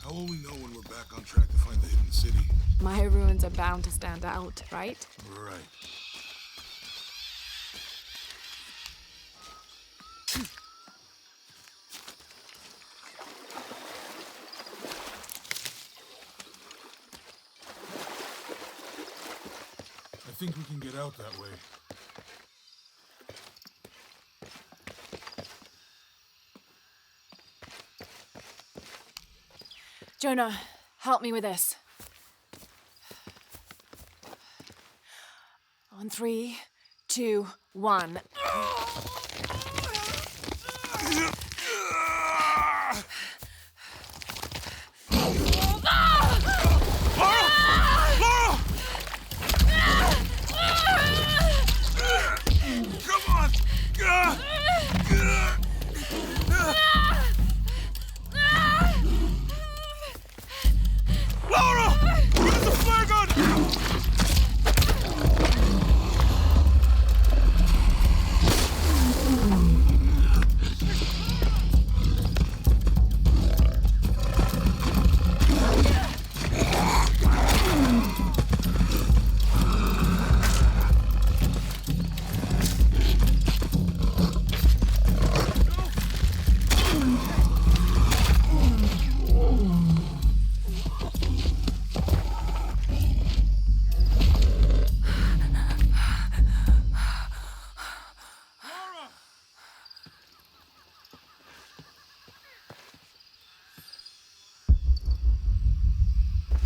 How will we know when we're back on track to find the hidden city? My ruins are bound to stand out, right? Right. I think we can get out that way. Jonah, help me with this. On 3, 2, 1. Come on! Laura! Where's the flare gun?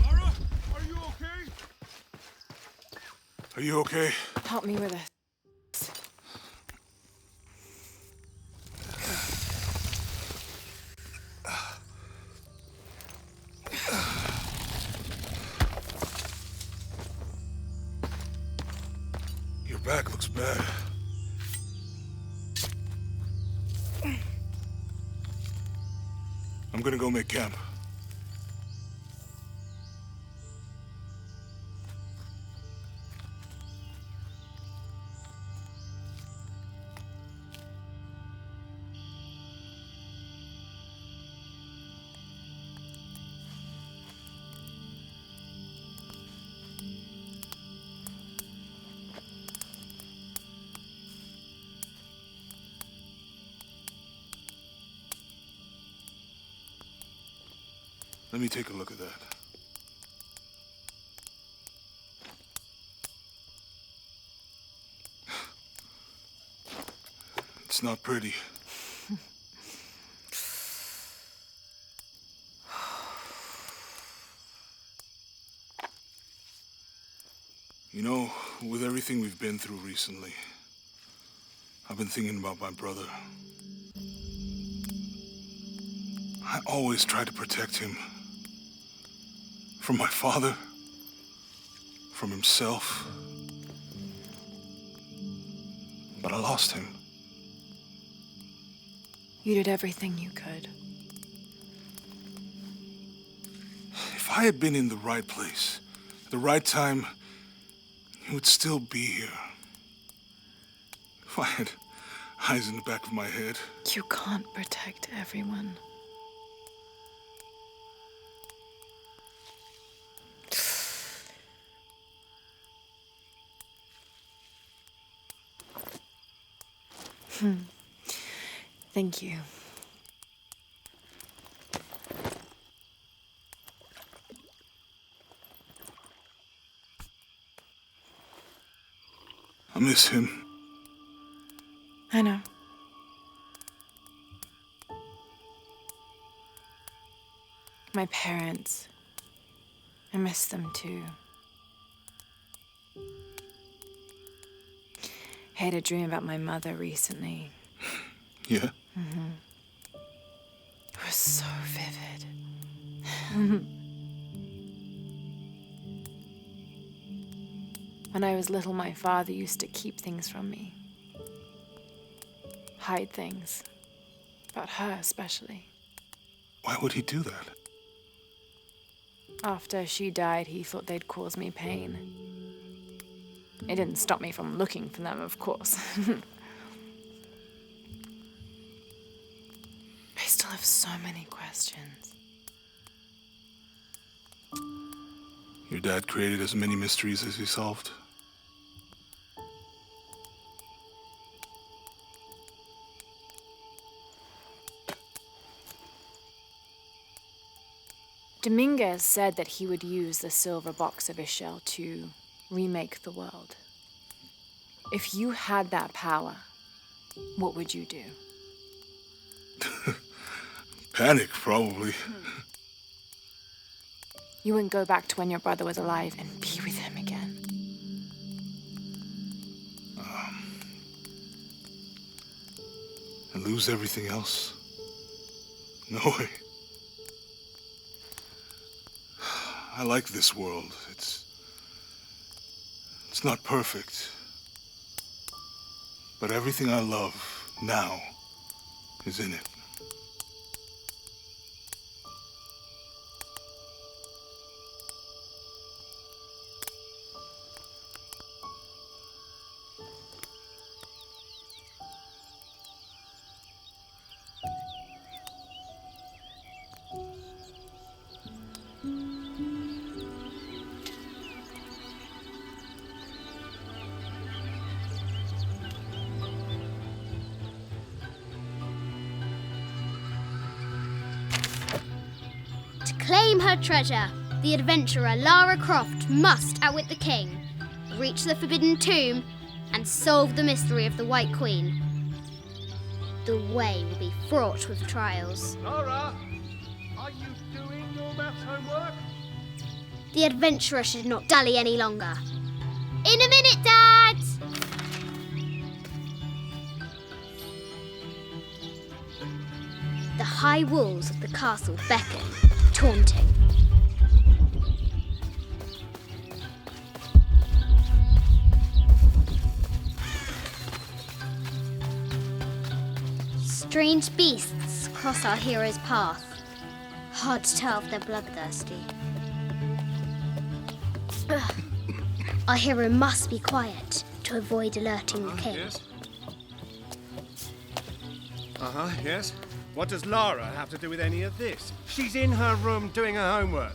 Laura, are you okay? Are you okay? Help me with this. Your back looks bad. I'm gonna go make camp. Let me take a look at that. It's not pretty. You know, with everything we've been through recently, I've been thinking about my brother. I always tried to protect him. From my father. From himself. But I lost him. You did everything you could. If I had been in the right place, at the right time, he would still be here. If I had eyes in the back of my head. You can't protect everyone. Thank you. I miss him. I know. My parents. I miss them too. I had a dream about my mother recently. Yeah? It was so vivid. When I was little, my father used to keep things from me. Hide things. About her, especially. Why would he do that? After she died, he thought they'd cause me pain. It didn't stop me from looking for them, of course. I still have so many questions. Your dad created as many mysteries as he solved. Dominguez said that he would use the silver box of his shell to remake the world. If you had that power, what would you do? Panic, probably. You wouldn't go back to when your brother was alive and be with him again. And lose everything else? No way. I like this world. It's not perfect. But everything I love now is in it. Claim her treasure. The adventurer Lara Croft must outwit the king, reach the Forbidden Tomb, and solve the mystery of the White Queen. The way will be fraught with trials. Lara, are you doing your maths homework? The adventurer should not dally any longer. In a minute, Dad! The high walls of the castle beckon, taunting. Strange beasts cross our hero's path. Hard to tell if they're bloodthirsty. Our hero must be quiet to avoid alerting the king. Yes. Yes. What does Lara have to do with any of this? She's in her room doing her homework.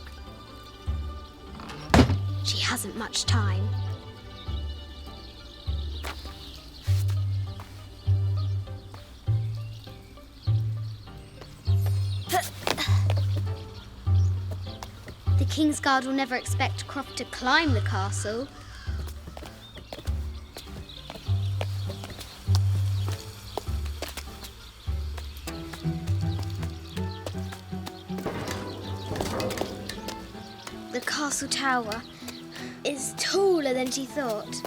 She hasn't much time. The King's Guard will never expect Croft to climb the castle. The castle tower is taller than she thought.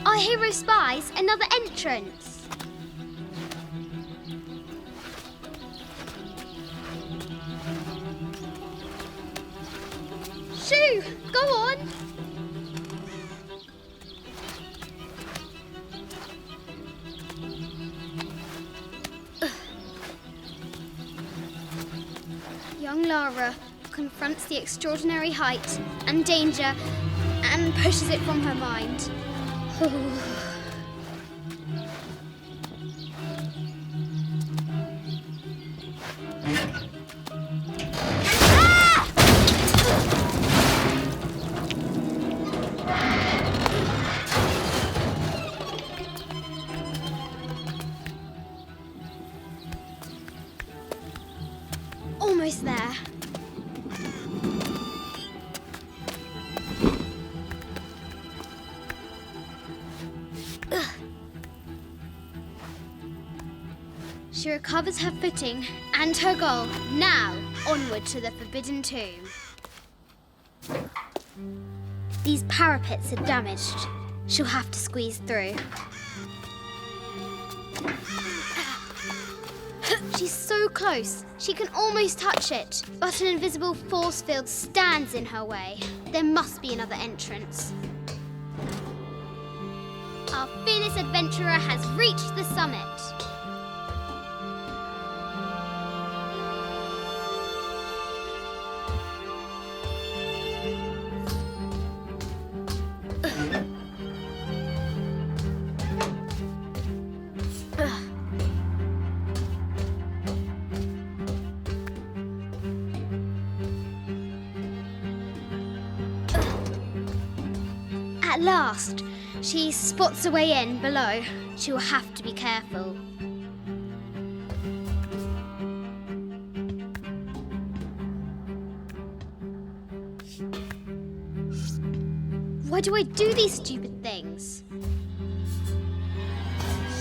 Our hero spies another entrance. Shoo! Go on! Young Lara confronts the extraordinary height and danger and pushes it from her mind. Almost there. She recovers her footing and her goal. Now, onward to the Forbidden Tomb. These parapets are damaged. She'll have to squeeze through. She's so close, she can almost touch it. But an invisible force field stands in her way. There must be another entrance. Our fearless adventurer has reached the summit. At last, she spots a way in below. She will have to be careful. Why do I do these stupid things?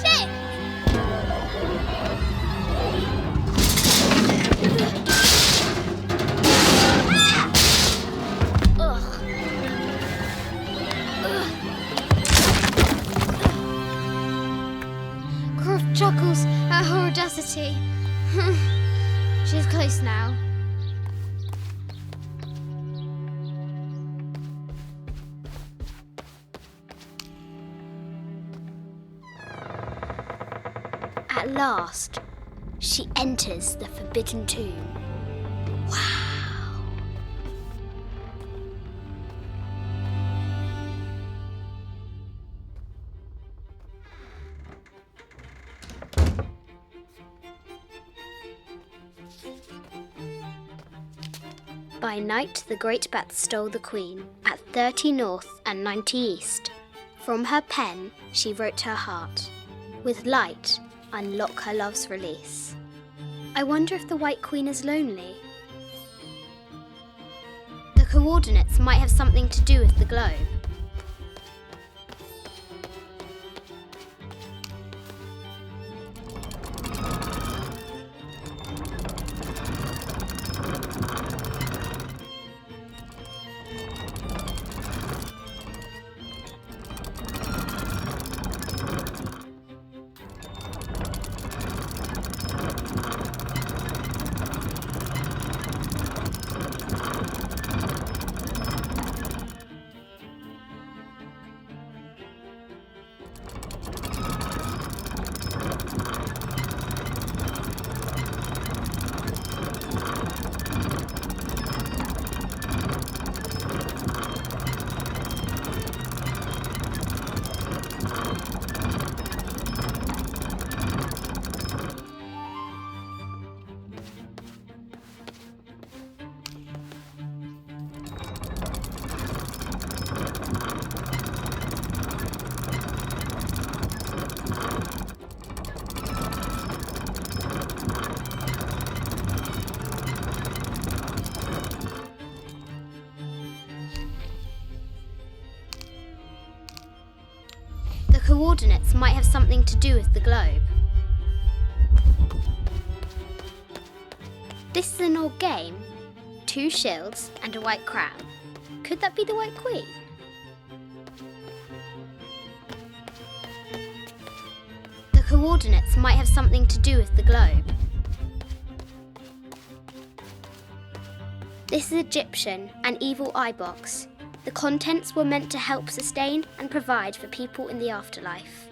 Shit! Croft chuckles at her audacity. She's close now. At last, she enters the Forbidden Tomb. Wow! By night, the great bat stole the queen at 30 north and 90 east. From her pen, she wrote her heart. With light, unlock her love's release. I wonder if the White Queen is lonely. The coordinates might have something to do with the globe. The coordinates might have something to do with the globe. This is an old game. 2 shields and a white crown. Could that be the White Queen? The coordinates might have something to do with the globe. This is Egyptian, an evil eye box. The contents were meant to help sustain and provide for people in the afterlife.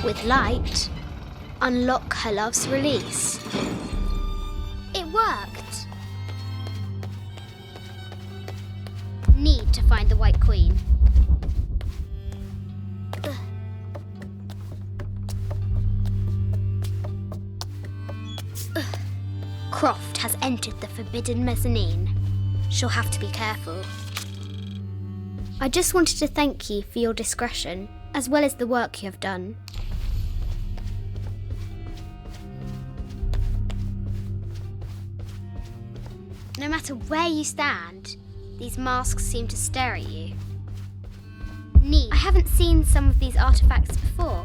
With light, unlock her love's release. It worked! Need to find the White Queen. Croft has entered the forbidden mezzanine. She'll have to be careful. I just wanted to thank you for your discretion, as well as the work you have done. No matter where you stand, these masks seem to stare at you. Neat. I haven't seen some of these artifacts before.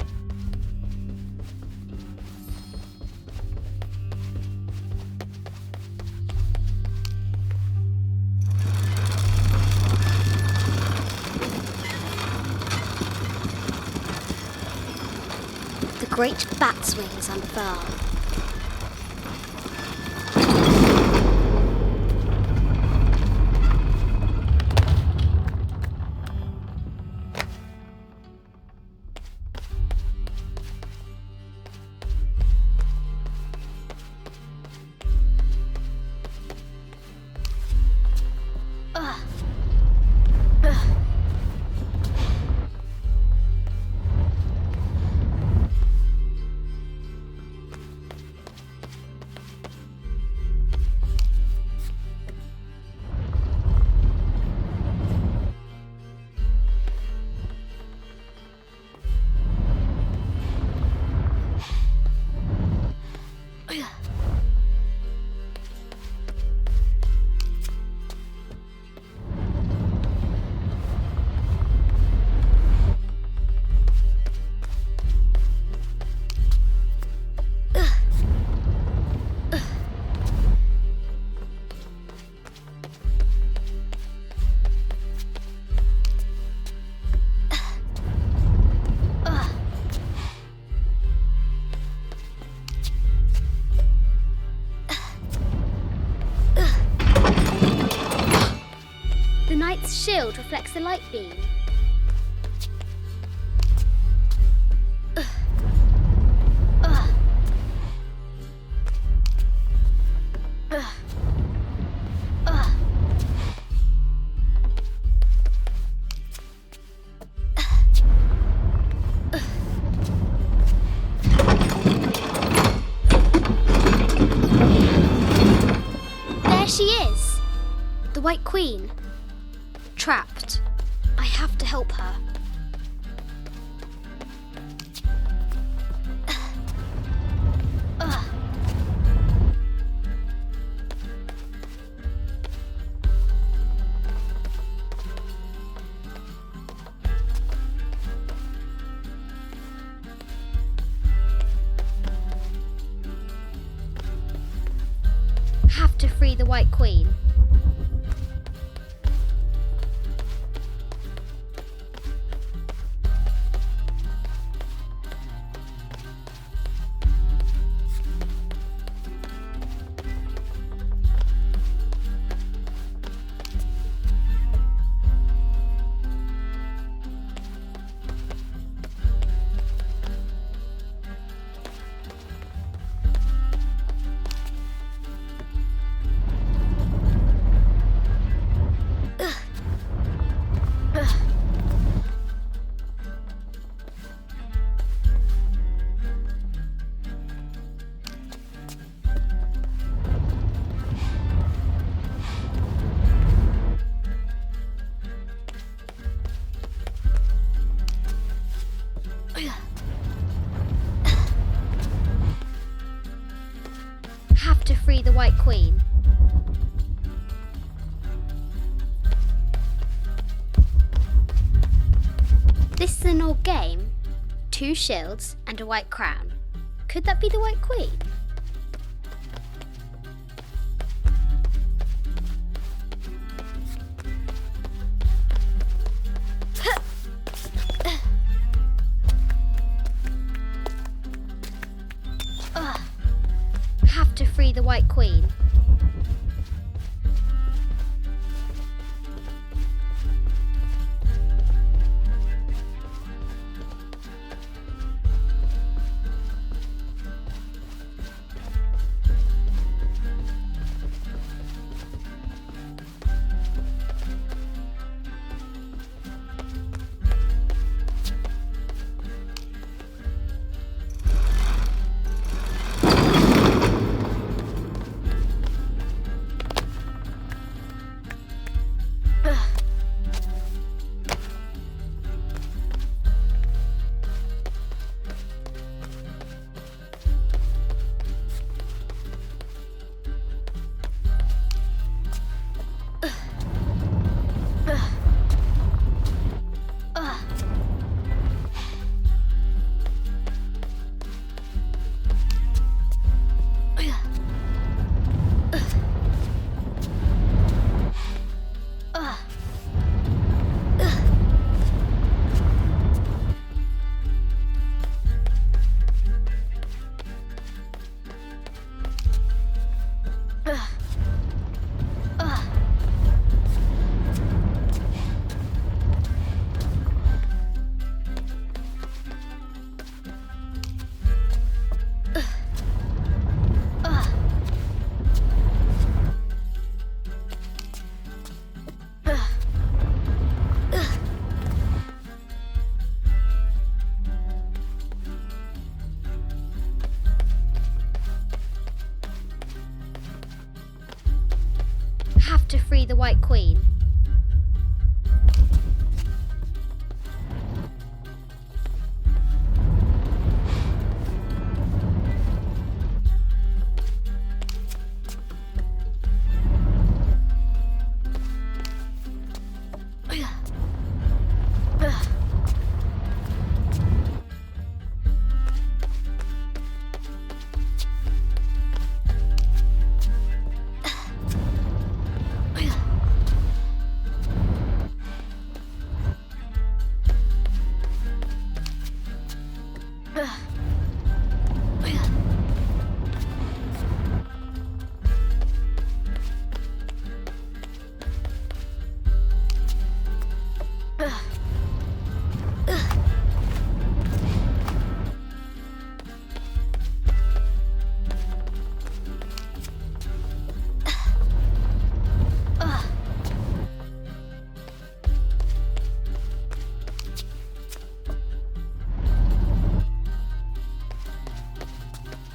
The great bat's wings unfurl. its shield reflects the light beam. There she is! The White Queen. Trapped. I have to help her. Have to free the White Queen. Have to free the White Queen. This is an old game. 2 shields and a white crown. Could that be the White Queen? Have to free the White Queen. Have to free the White Queen.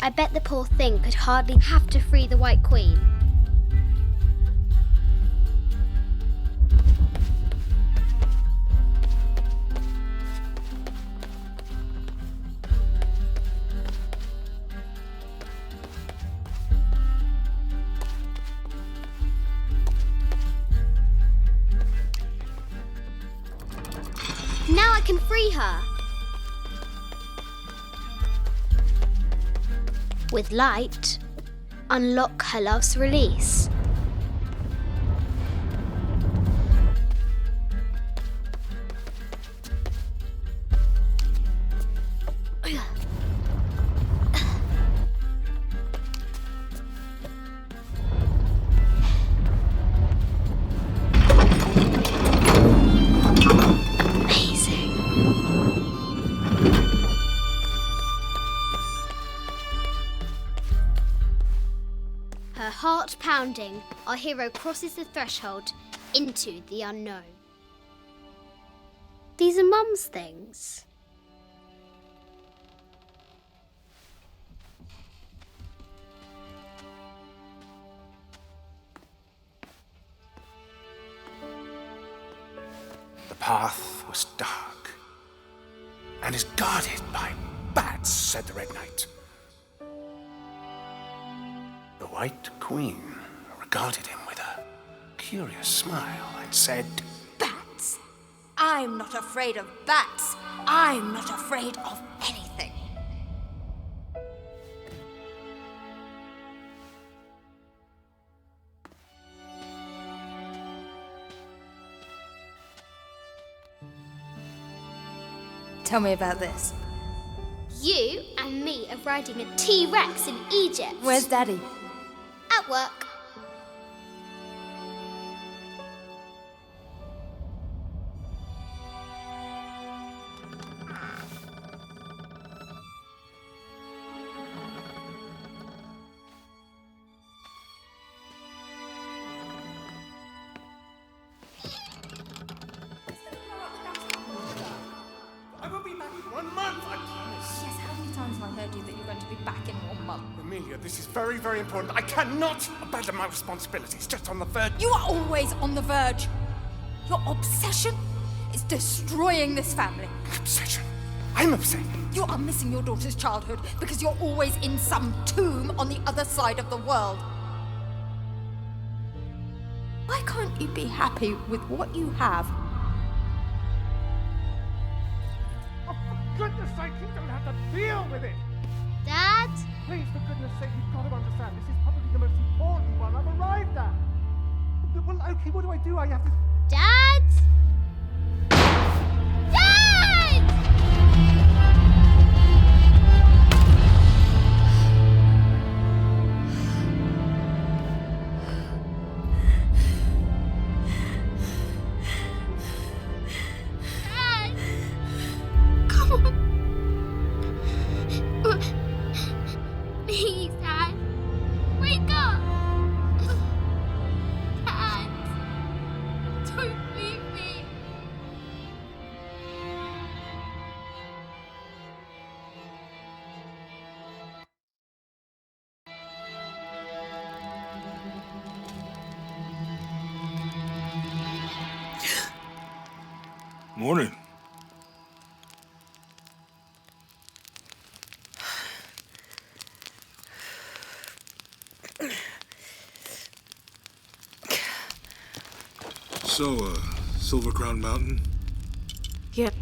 I bet the poor thing could hardly have to free the White Queen. Now I can free her. With light, unlock her love's release. Her heart pounding, our hero crosses the threshold into the unknown. These are Mum's things. The path was dark and is guarded by bats, said the Red Knight. The White Queen regarded him with a curious smile and said, Bats? I'm not afraid of bats. I'm not afraid of anything. Tell me about this. You and me are riding a T-Rex in Egypt. Where's Daddy? At work. I will be back in 1 month, I promise. Yes, how many times have I heard you that you're going to be back in 1 month? Amelia, this is very, very important. I cannot abandon my responsibilities just on the verge. You are always on the verge. Your obsession is destroying this family. Obsession. I'm upset. You are missing your daughter's childhood because you're always in some tomb on the other side of the world. Why can't you be happy with what you have? Oh, for goodness sake, you don't have to deal with it. Dad? Please, for goodness sake, you've got to understand. This is probably the most important one I've arrived at. Well, okay, what do I do? I have to... Dad? Dad! Dad! Come on. Please, Dad. Wake up. Dad. Don't leave me. Morning. So, Silver Crown Mountain? Yep.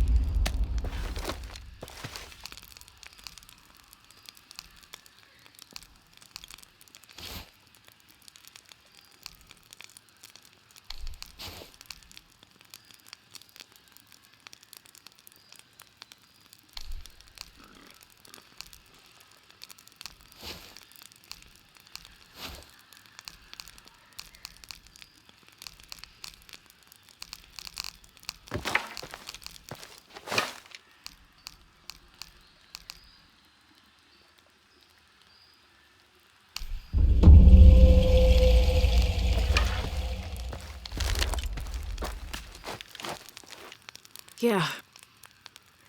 Yeah.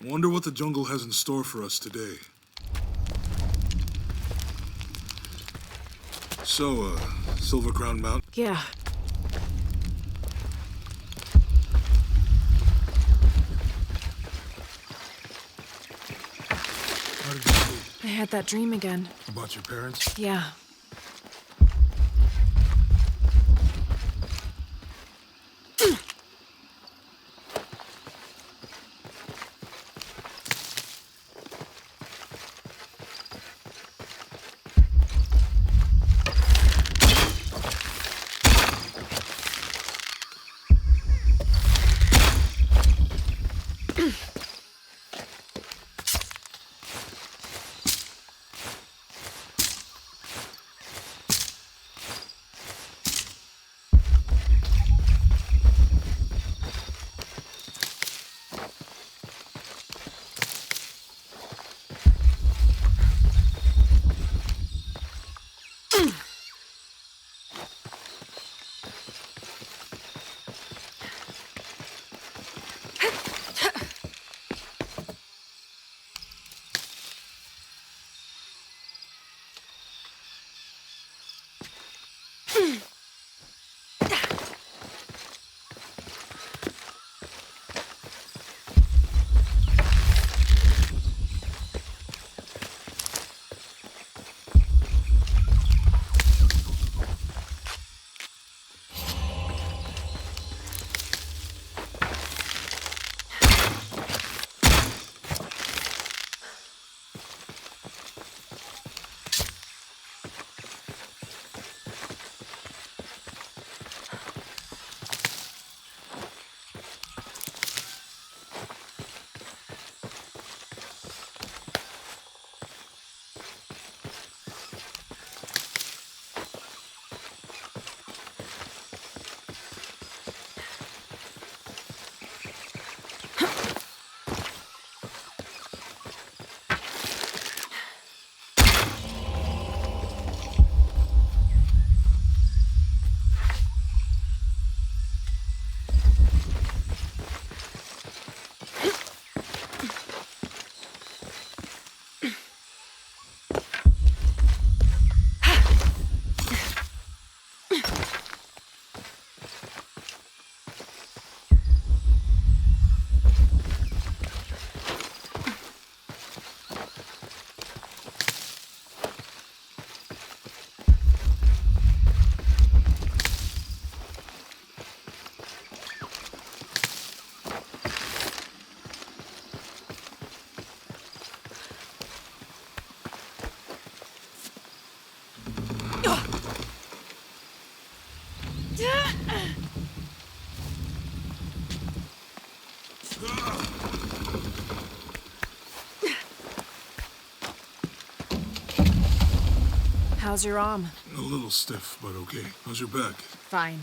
I wonder what the jungle has in store for us today. So, Silver Crown Mountain? Yeah. How did you sleep? I had that dream again. About your parents? Yeah. How's your arm? A little stiff, but okay. How's your back? Fine.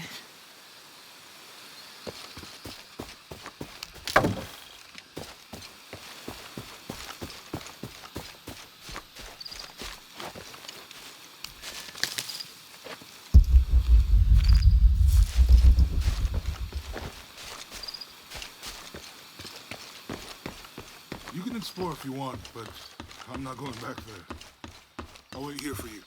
You can explore if you want, but I'm not going back there. I'll wait here for you.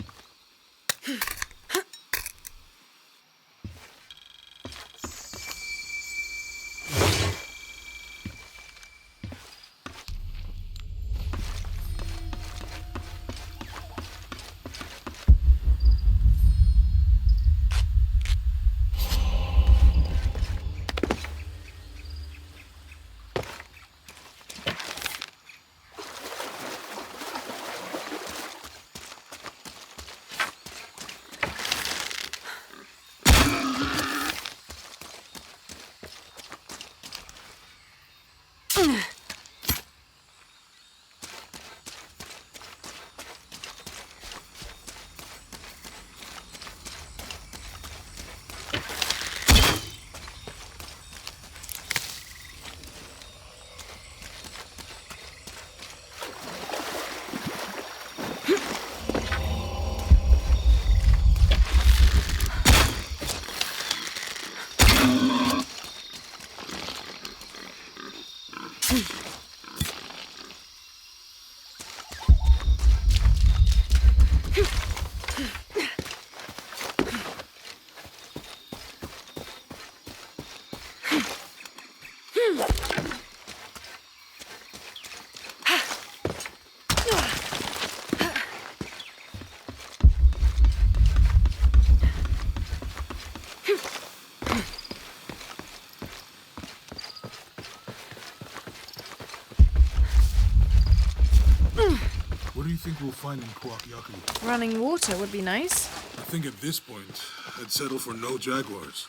we'll find in Kuakyaku? Running water would be nice. I think at this point, I'd settle for no jaguars.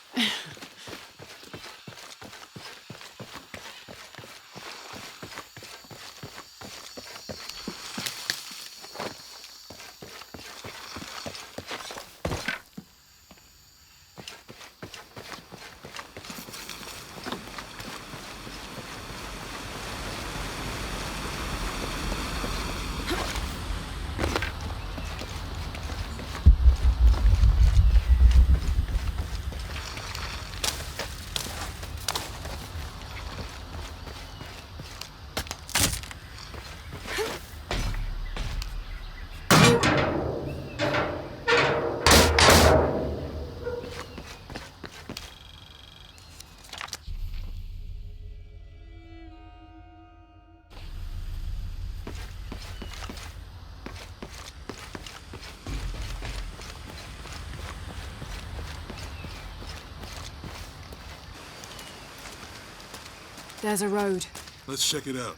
There's a road. Let's check it out.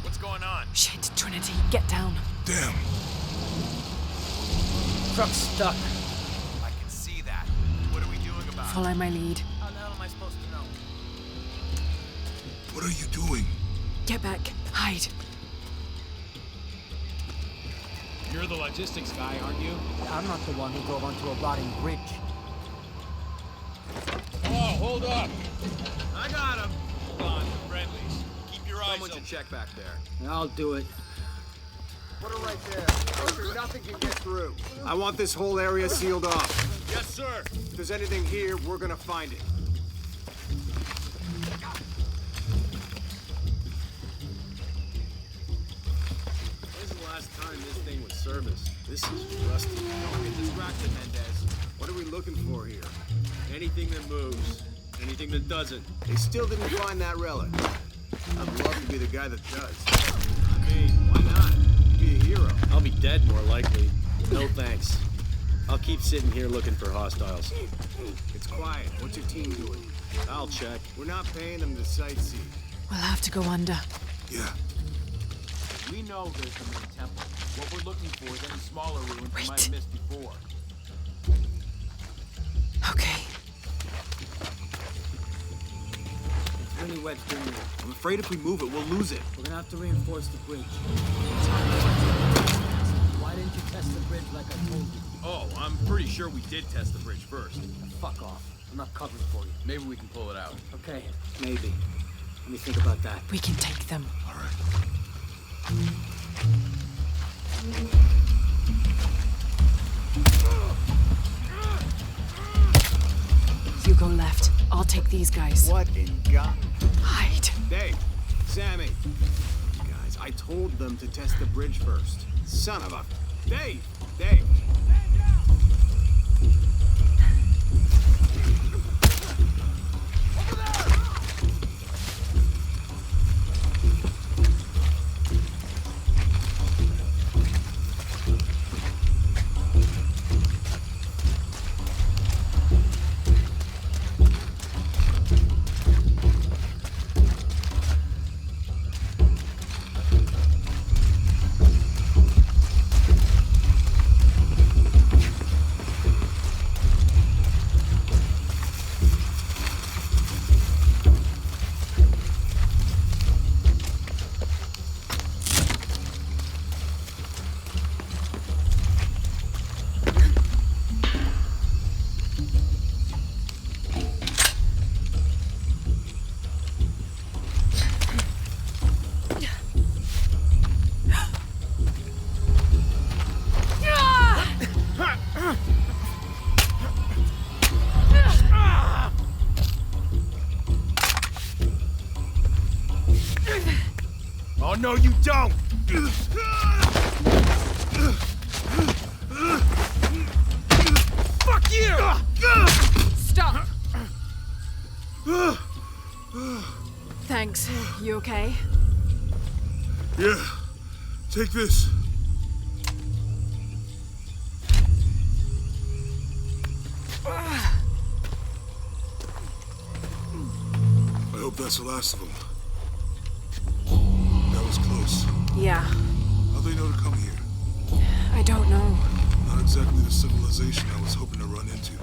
What's going on? Shit, Trinity, get down. Damn. Truck's stuck. I can see that. What are we doing about it? Follow my lead. How the hell am I supposed to know? What are you doing? Get back. Hide. You're the logistics guy, aren't you? I'm not the one who drove onto a rotting bridge. Oh, hold up! I got him. Hold on, friendlies. Keep your eyes Someone open. should check back there. I'll do it. Put her right there. Archer, nothing can get through. I want this whole area sealed off. Yes, sir. If there's anything here, we're gonna find it. When's the last time this thing was serviced? This is rusty. Don't get distracted, Mendez. What are we looking for here? Anything that moves. Anything that doesn't. They still didn't find that relic. I'd love to be the guy that does. I mean, why not? Be a hero. I'll be dead more likely. No thanks. I'll keep sitting here looking for hostiles. It's quiet. What's your team doing? I'll check. We're not paying them to sightsee. We'll have to go under. Yeah. We know there's the main temple. What we're looking for is any smaller ruins we might have missed before. Okay. It's really wet down there. I'm afraid if we move it, we'll lose it. We're gonna have to reinforce the bridge. Why didn't you test the bridge like I told you? Oh, I'm pretty sure we did test the bridge first. Fuck off. I'm not covered for you. Maybe we can pull it out. Okay, maybe. Let me think about that. We can take them. All right. You go left. I'll take these guys. What in God? Hide. Dave, Sammy. Guys, I told them to test the bridge first. Son of a... Dave! Dave! Oh, no, you don't! Fuck you! Stop! Thanks. You okay? Yeah. Take this. that's the last of them. That was close. Yeah, How'd they know to come here? I don't know. Not exactly the civilization I was hoping to run into.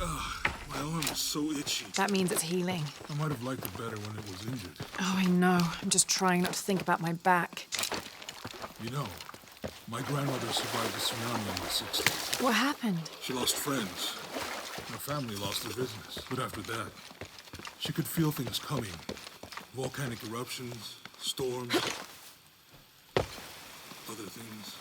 Ugh, my arm is so itchy. That means it's healing. I might have liked it better when it was injured. Oh, I know. I'm just trying not to think about my back. You know, my grandmother survived the tsunami in the 60s. What happened? She lost friends. Her family lost their business. But after that, she could feel things coming. Volcanic eruptions, storms, other things.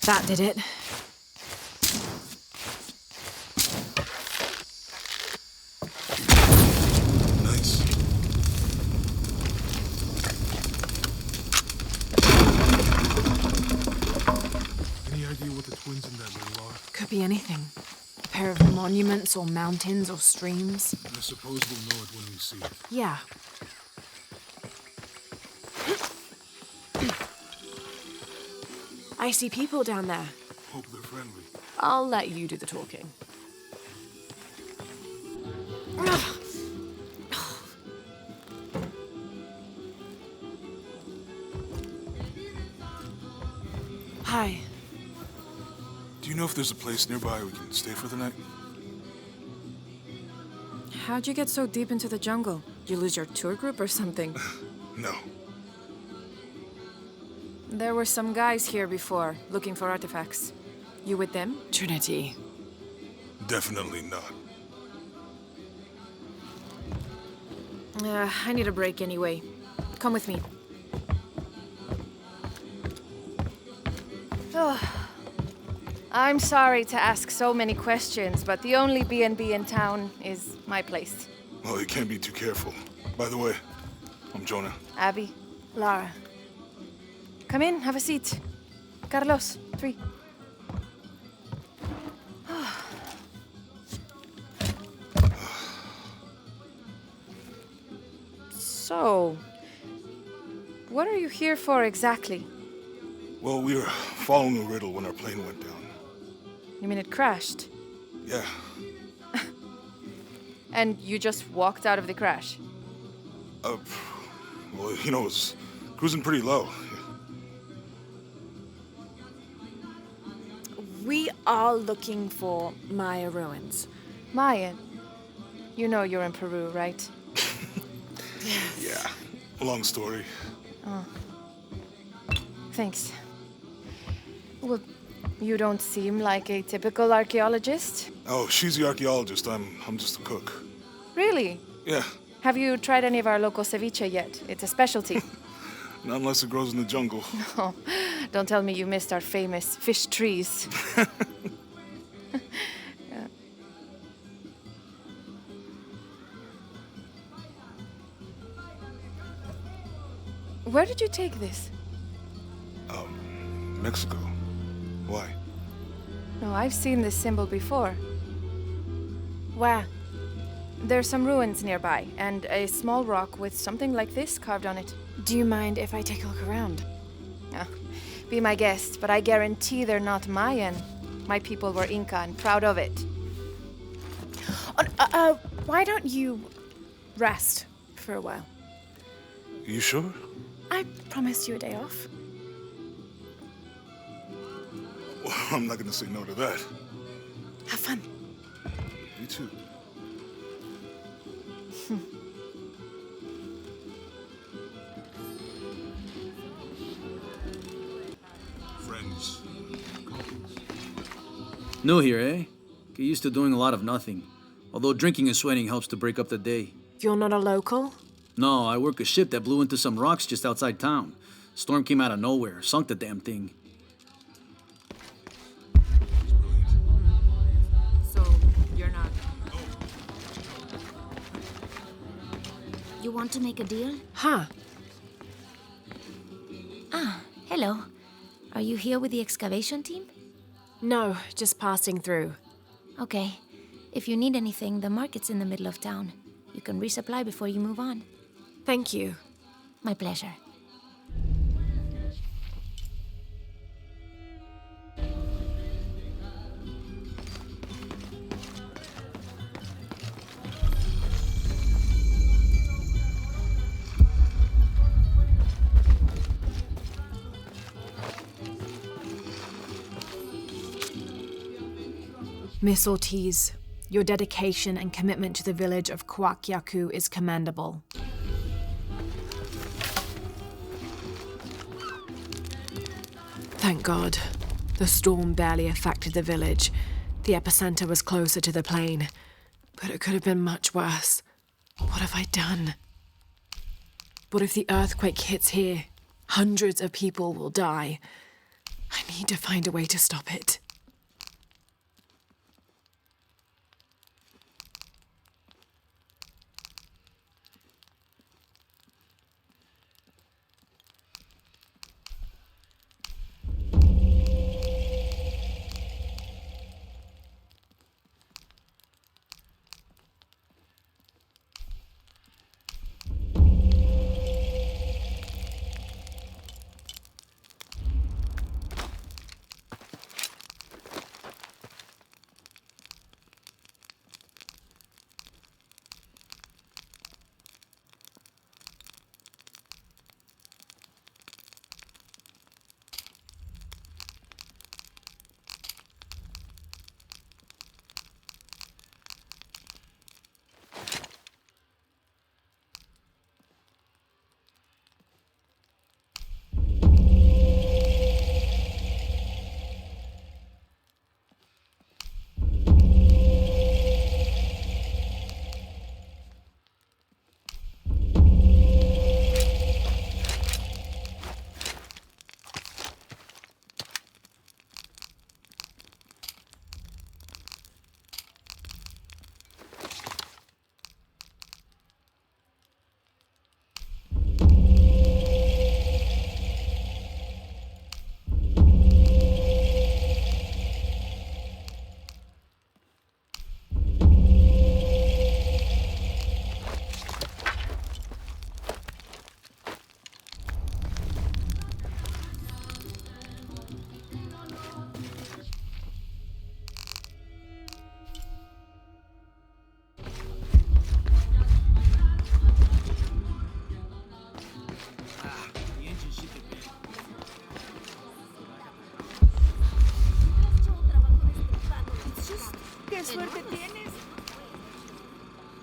That did it. Nice. Any idea what the twins in that riddle are? Could be anything. A pair of monuments or mountains or streams. I suppose we'll know it when we see it. Yeah. I see people down there. Hope they're friendly. I'll let you do the talking. Hi. Do you know if there's a place nearby we can stay for the night? How'd you get so deep into the jungle? You lose your tour group or something? No. There were some guys here before, looking for artifacts. You with them? Trinity. Definitely not. I need a break anyway. Come with me. Oh, I'm sorry to ask so many questions, but the only B&B in town is my place. Well, you can't be too careful. By the way, I'm Jonah. Abby, Lara. Come in, have a seat. Carlos, 3. So, what are you here for exactly? Well, we were following a riddle when our plane went down. You mean it crashed? Yeah. And you just walked out of the crash? Well, you know, it was cruising pretty low. We are looking for Maya ruins. Maya? You know you're in Peru, right? Yeah. Long story. Oh. Thanks. Well, you don't seem like a typical archaeologist. Oh, she's the archaeologist. I'm just a cook. Really? Yeah. Have you tried any of our local ceviche yet? It's a specialty. Not unless it grows in the jungle. Oh, don't tell me you missed our famous fish trees. Yeah. Where did you take this? Mexico. Why? No, I've seen this symbol before. Where? There's some ruins nearby, and a small rock with something like this carved on it. Do you mind if I take a look around? Be my guest, but I guarantee they're not Mayan. My people were Inca and proud of it. Why don't you rest for a while? You sure? I promised you a day off. Well, I'm not gonna say no to that. Have fun. You too. Friends. New here, eh? Get used to doing a lot of nothing. Although drinking and sweating helps to break up the day. You're not a local? No, I work a ship that blew into some rocks just outside town. Storm came out of nowhere, sunk the damn thing. So, you're not... You want to make a deal? Huh. Hello. Are you here with the excavation team? No, just passing through. Okay. If you need anything, the market's in the middle of town. You can resupply before you move on. Thank you. My pleasure. Miss Ortiz, your dedication and commitment to the village of Kwakyaku is commendable. Thank God. The storm barely affected the village. The epicenter was closer to the plain. But it could have been much worse. What have I done? What if the earthquake hits here? Hundreds of people will die. I need to find a way to stop it.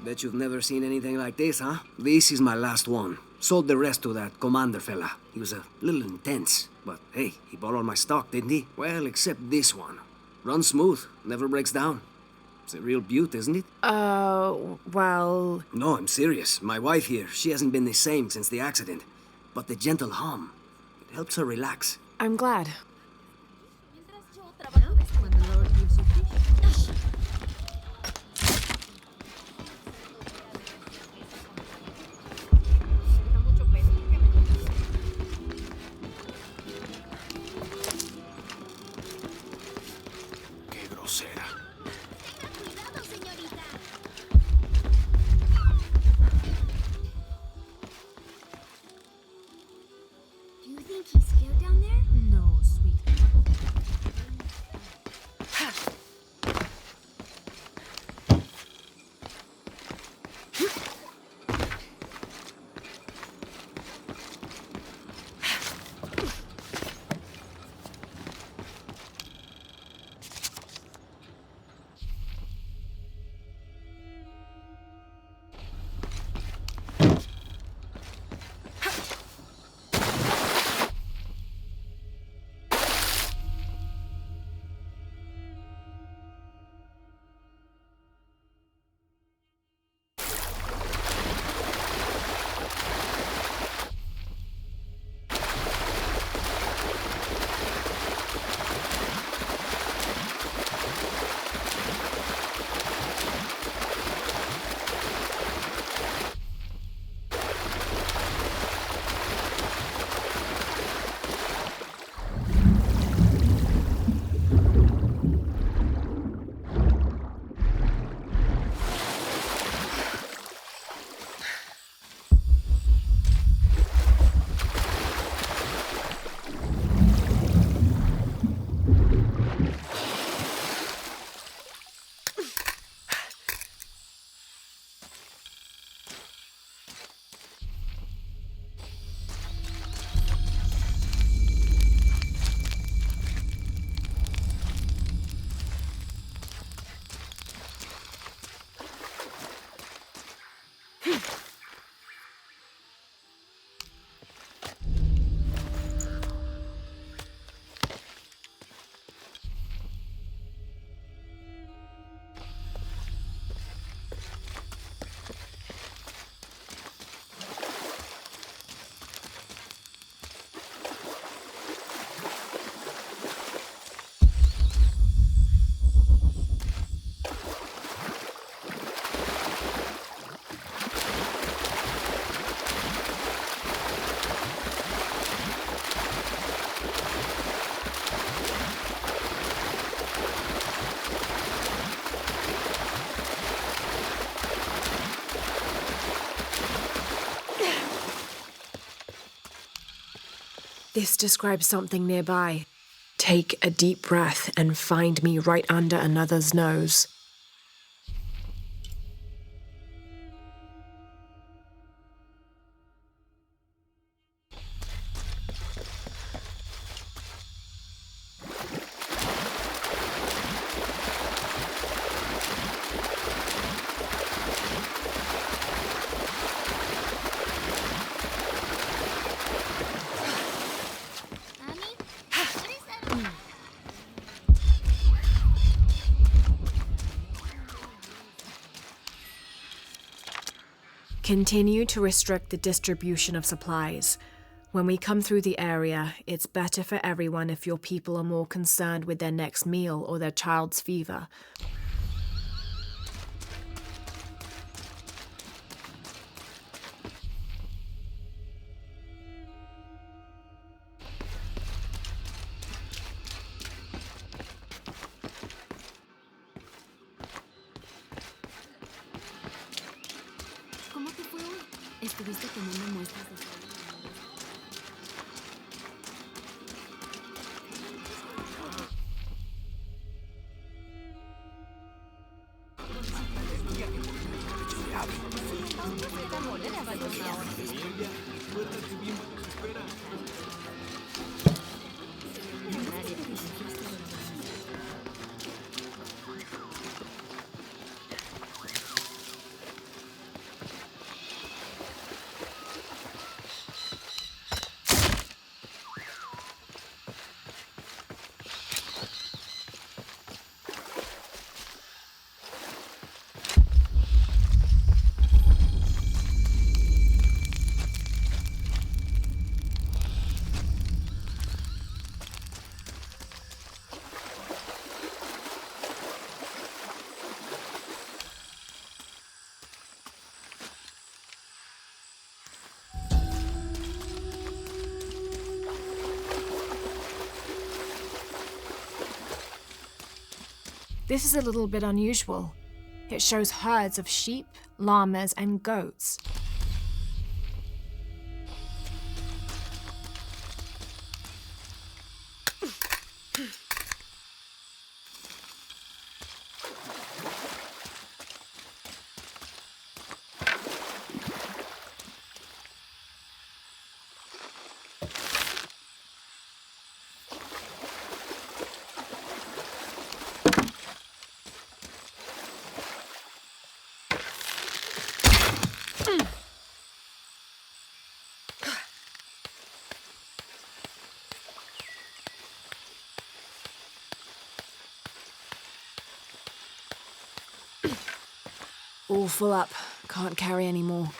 Bet you've never seen anything like this, huh? This is my last one. Sold the rest to that commander fella. He was a little intense, but hey, he bought all my stock, didn't he? Well, except this one. Runs smooth, never breaks down. It's a real beaut, isn't it? Well... No, I'm serious. My wife here, she hasn't been the same since the accident. But the gentle hum, it helps her relax. I'm glad. Qué grosera. Cuidado, señorita. Do you think he's scared down there? No, sweet. This describes something nearby. Take a deep breath and find me right under another's nose. Continue to restrict the distribution of supplies. When we come through the area, it's better for everyone if your people are more concerned with their next meal or their child's fever. ¿Cómo te fue hoy? Estuviste tomando muestras de... This is a little bit unusual. It shows herds of sheep, llamas, and goats. All full up. Can't carry any more.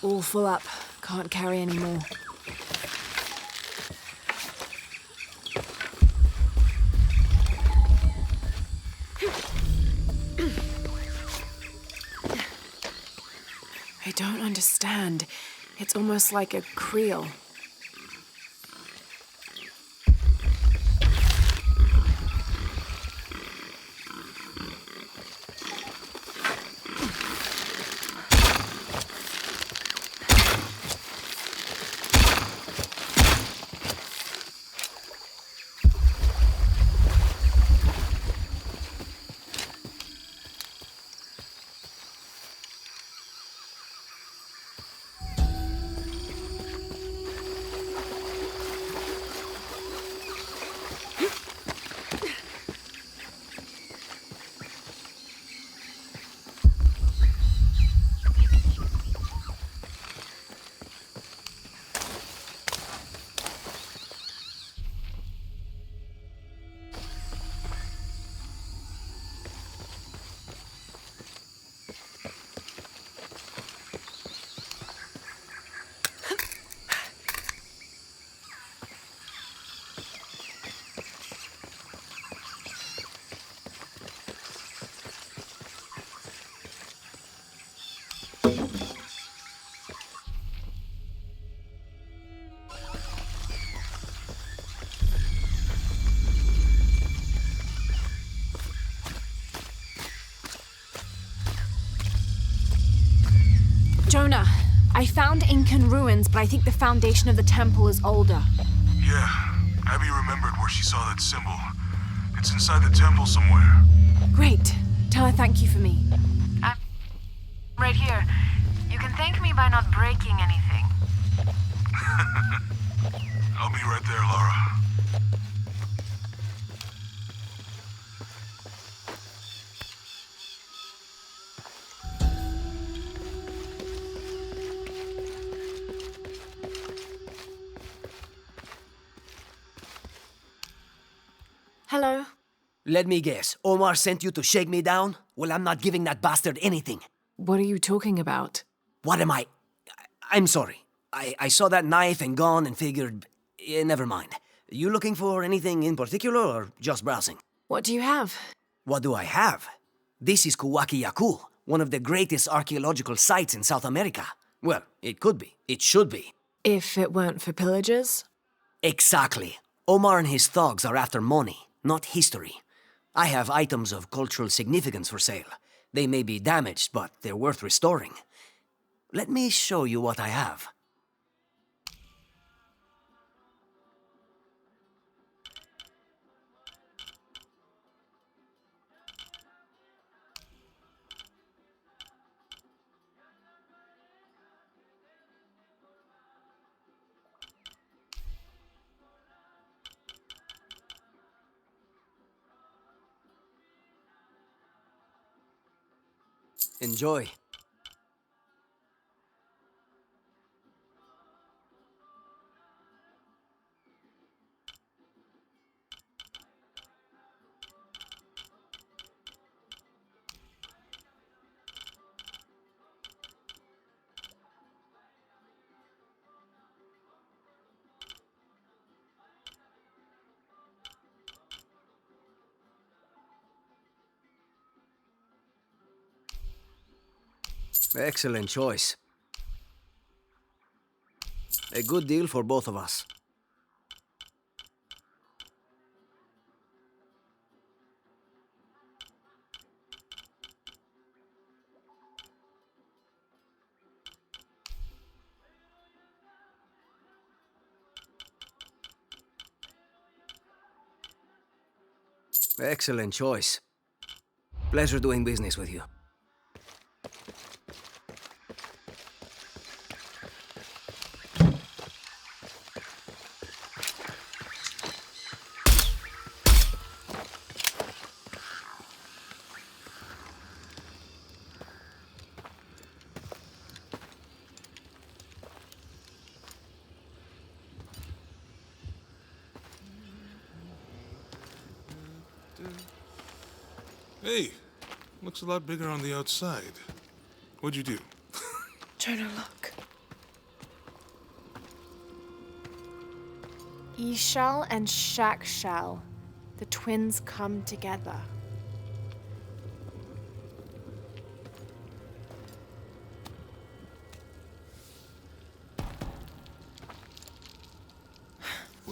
All full up. Can't carry any more. I don't understand. It's almost like a creel. Jonah, I found Incan ruins, but I think the foundation of the temple is older. Yeah, Abby remembered where she saw that symbol. It's inside the temple somewhere. Great. Tell her thank you for me. I'm right here. You can thank me by not breaking anything. I'll be right there, Laura. Hello? Let me guess. Omar sent you to shake me down? Well, I'm not giving that bastard anything. What are you talking about? What am I? I'm sorry. I saw that knife and gun and figured... never mind. You looking for anything in particular or just browsing? What do you have? What do I have? This is Kuwaki Yaku, one of the greatest archaeological sites in South America. Well, it could be. It should be. If it weren't for pillagers? Exactly. Omar and his thugs are after money, not history. I have items of cultural significance for sale. They may be damaged, but they're worth restoring. Let me show you what I have. Enjoy. Excellent choice. A good deal for both of us. Excellent choice. Pleasure doing business with you. Hey, looks a lot bigger on the outside. What'd you do? Jonah, look. Ishal and Shakshal. The twins come together.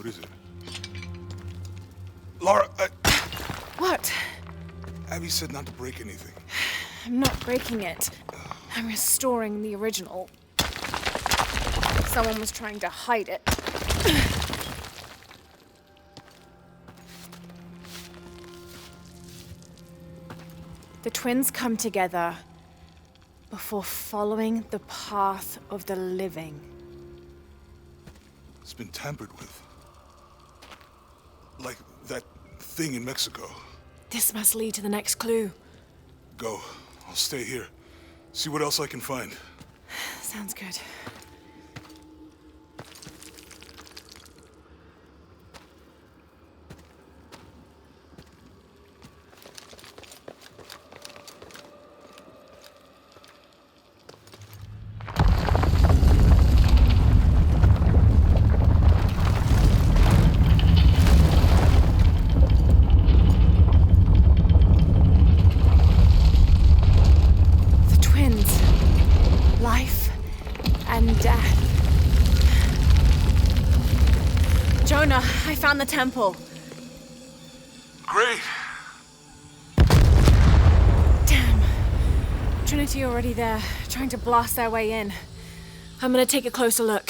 What is it? Lara, What? Abby said not to break anything. I'm not breaking it. I'm restoring the original. Someone was trying to hide it. The twins come together before following the path of the living. It's been tampered with. Like that thing in Mexico. This must lead to the next clue. Go. I'll stay here. See what else I can find. Sounds good. Life and death. Jonah, I found the temple. Great. Damn. Trinity already there, trying to blast their way in. I'm gonna take a closer look.